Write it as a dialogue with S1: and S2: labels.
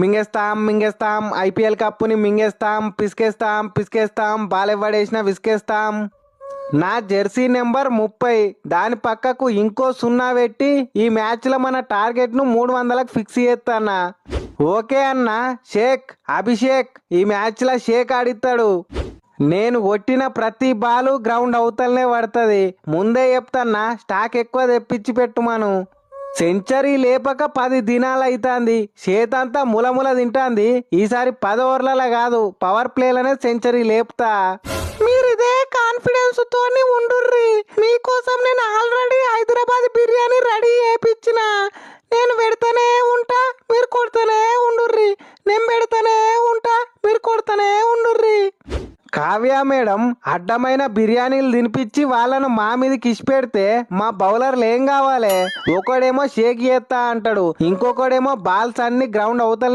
S1: మింగేస్తాం మింగేస్తాం IPL కప్పుని మింగేస్తాం పిసికేస్తాం పిసికేస్తాం బాలెవ్వడేసినా విసికేస్తాం. నా Jersey number 30, దాని పక్కకు ఇంకో 0 పెట్టి ఈ మ్యాచ్లో మన టార్గెట్ను 300కు ఫిక్స్ చేస్తానా. ఓకే అన్న షేక్ అభిషేక్ ఈ మ్యాచ్లో షేక్ ఆడిస్తాడు. నేను కొట్టిన ప్రతి బాలు గ్రౌండ్ అవతలనే పడుతుంది. ముందే చెప్తాన్నా స్టాక్ ఎక్కువ తెప్పించి పెట్టుమాను. సెంచరీ లేపక 10 దినాలు అవుతుంది. చేతంతా ములముల తింటాంది. ఈసారి 10 ఓవర్లలో కాదు పవర్ ప్లేలనే సెంచరీ లేపుతా. మీరు ఇదే కాన్ఫిడెన్స్ తోని ఉండుర్రి. మీకోసం నేను ఆల్రెడీ హైదరాబాద్ బిర్యానీ రెడీ చేయించిన. నేను పెడతానే ఉంటా, మీరు కొడతానే ఉండుర్రి. నేను పెడతానే ఉంటా, మీరు కొడతానే ఉండుర్రి. కావ్య మేడం అడ్డమైన బిర్యానీలు తినిపించి వాళ్ళను మా మీదకి ఇచ్చి పెడితే మా బౌలర్లు ఏం కావాలి? ఒకడేమో షేక్ చేస్తా అంటాడు, ఇంకొకడేమో బాల్స్ అన్ని గ్రౌండ్ అవతలనే